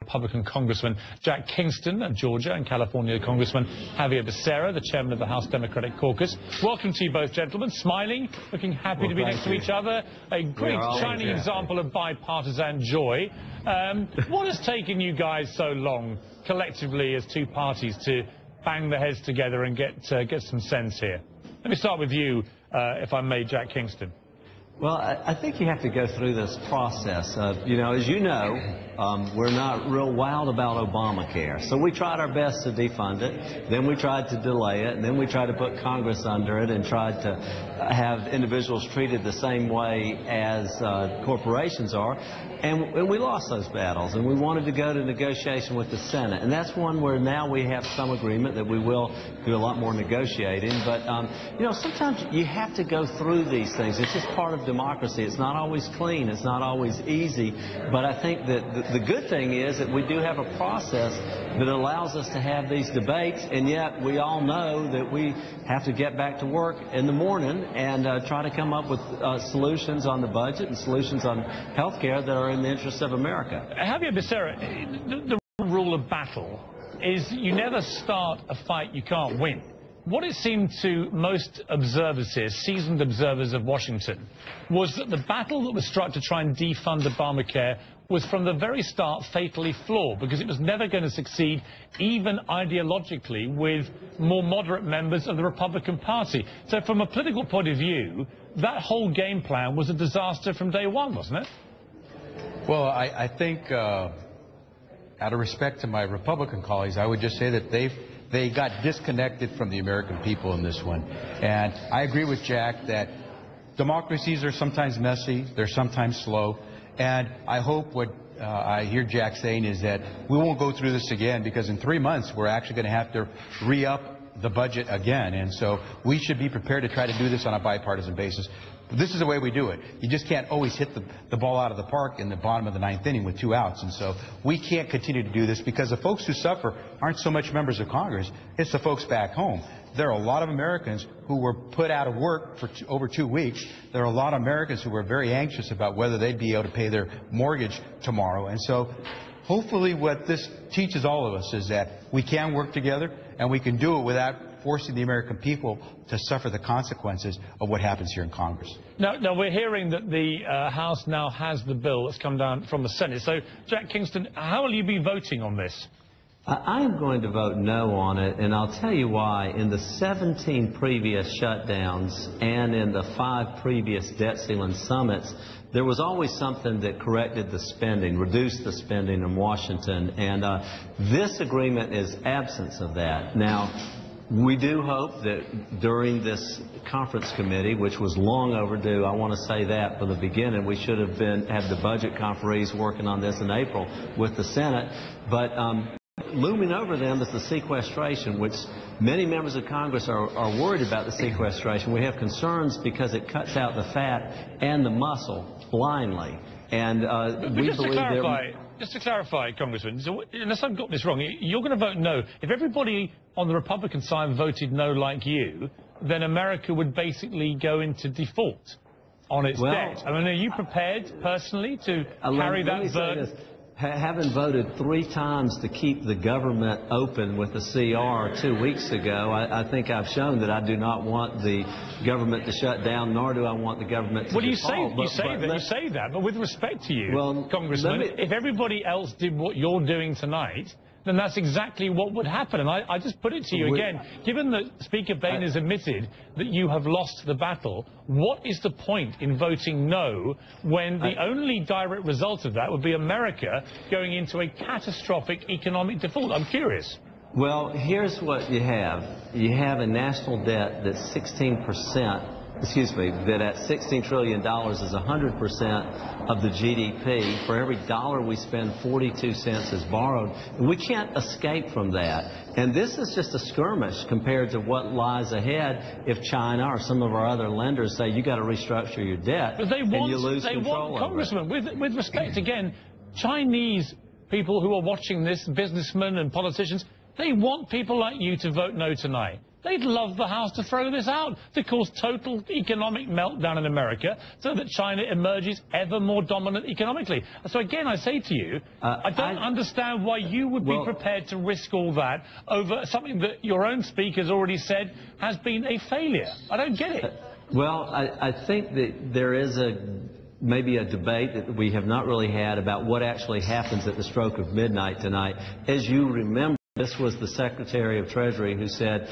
Republican Congressman Jack Kingston of Georgia and California Congressman Xavier Becerra, the chairman of the House Democratic Caucus. Welcome to you both, gentlemen. Smiling, looking happy to be next to each other. A great shining example of bipartisan joy. What has taken you guys so long, collectively as two parties, to bang their heads together and get some sense here? Let me start with you, if I may, Jack Kingston. Well, I think you have to go through this process. As you know, we're not real wild about Obamacare. So we tried our best to defund it. Then we tried to delay it. And then we tried to put Congress under it and tried to have individuals treated the same way as corporations are. And we lost those battles. And we wanted to go to negotiation with the Senate. And that's one where now we have some agreement that we will do a lot more negotiating. But, sometimes you have to go through these things. It's just part of democracy. It's not always clean. It's not always easy. But I think that the good thing is that we do have a process that allows us to have these debates, and yet we all know that we have to get back to work in the morning and try to come up with solutions on the budget and solutions on health care that are in the interest of America. Xavier Becerra, the rule of battle is you never start a fight you can't win. What it seemed to most observers here, seasoned observers of Washington, was that the battle that was struck to try and defund Obamacare was from the very start fatally flawed, because it was never going to succeed, even ideologically, with more moderate members of the Republican Party. So from a political point of view, that whole game plan was a disaster from day one, wasn't it? Well, I think, out of respect to my Republican colleagues, I would just say that they got disconnected from the American people in this one. And I agree with Jack that democracies are sometimes messy, they're sometimes slow, and I hope what I hear Jack saying is that we won't go through this again, because in 3 months we're actually going to have to re-up the budget again, and so we should be prepared to try to do this on a bipartisan basis. This is the way we do it. You just can't always hit the ball out of the park in the bottom of the ninth inning with 2 outs. And so we can't continue to do this, because the folks who suffer aren't so much members of Congress. It's the folks back home. There are a lot of Americans who were put out of work for over 2 weeks. There are a lot of Americans who were very anxious about whether they'd be able to pay their mortgage tomorrow. And so hopefully what this teaches all of us is that we can work together, and we can do it without forcing the American people to suffer the consequences of what happens here in Congress. Now we're hearing that the House now has the bill that's come down from the Senate. So, Jack Kingston, how will you be voting on this? I am going to vote no on it, and I'll tell you why. In the 17 previous shutdowns and in the 5 previous debt ceiling summits, there was always something that corrected the spending, reduced the spending in Washington, and this agreement is absence of that. Now, we do hope that during this conference committee, which was long overdue, I want to say that from the beginning, we should have had the budget conferees working on this in April with the Senate, but looming over them is the sequestration, which many members of Congress are worried about the sequestration. We have concerns because it cuts out the fat and the muscle blindly. And we believe just to clarify, Congressman, so unless I've got this wrong, you're going to vote no. If everybody on the Republican side voted no like you, then America would basically go into default on its debt. I mean, are you prepared personally to carry that burden? Having voted 3 times to keep the government open with the CR 2 weeks ago, I think I've shown that I do not want the government to shut down, nor do I want the government to default. You say that, but with respect to you, Congressman, if everybody else did what you're doing tonight, then that's exactly what would happen. And I just put it to you again, given that Speaker Boehner has admitted that you have lost the battle, what is the point in voting no when the only direct result of that would be America going into a catastrophic economic default? I'm curious. Well, here's what you have. You have a national debt that's 16%. That at $16 trillion is 100% of the GDP. For every dollar we spend, 42 cents is borrowed. We can't escape from that. And this is just a skirmish compared to what lies ahead if China or some of our other lenders say you got to restructure your debt, but and you lose control over it. Congressman, with respect, again, Chinese people who are watching this, businessmen and politicians, they want people like you to vote no tonight. They'd love the House to throw this out, to cause total economic meltdown in America so that China emerges ever more dominant economically. So again, I say to you, I don't understand why you would be prepared to risk all that over something that your own speaker's already said has been a failure. I don't get it. Well, I think that there is maybe a debate that we have not really had about what actually happens at the stroke of midnight tonight. As you remember, this was the Secretary of Treasury who said,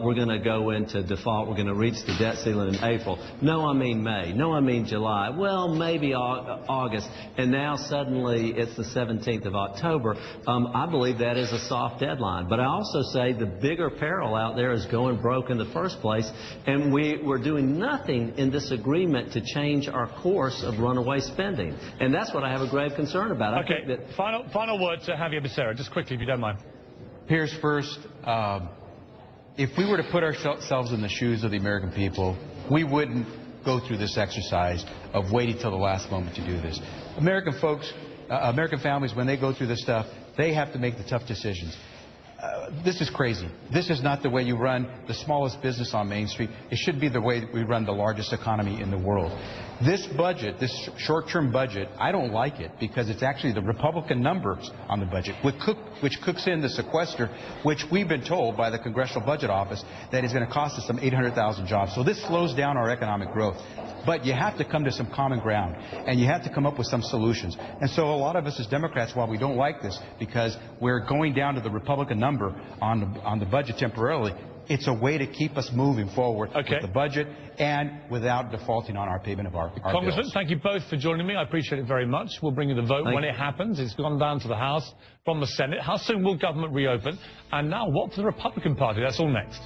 we're going to go into default, we're going to reach the debt ceiling in April. No, I mean May. No, I mean July. Well, maybe August. And now suddenly it's the 17th of October. I believe that is a soft deadline. But I also say the bigger peril out there is going broke in the first place. And we're doing nothing in this agreement to change our course of runaway spending. And that's what I have a grave concern about. Okay, I think that final word to Xavier Becerra, just quickly, if you don't mind. Piers, first, if we were to put ourselves in the shoes of the American people, we wouldn't go through this exercise of waiting till the last moment to do this. American folks, American families, when they go through this stuff, they have to make the tough decisions. This is crazy. This is not the way you run the smallest business on Main Street. It should be the way that we run the largest economy in the world. This budget, this short-term budget, I don't like it because it's actually the Republican numbers on the budget, which cooks in the sequester, which we've been told by the Congressional Budget Office that is going to cost us some 800,000 jobs. So this slows down our economic growth. But you have to come to some common ground, and you have to come up with some solutions. And so a lot of us as Democrats, while we don't like this because we're going down to the Republican number on the budget temporarily, it's a way to keep us moving forward with the budget and without defaulting on our payment of our Congressman, bills. thank you both for joining me. I appreciate it very much. We'll bring you the vote when it happens. It's gone down to the House from the Senate. How soon will government reopen? And now what for the Republican Party? That's all next.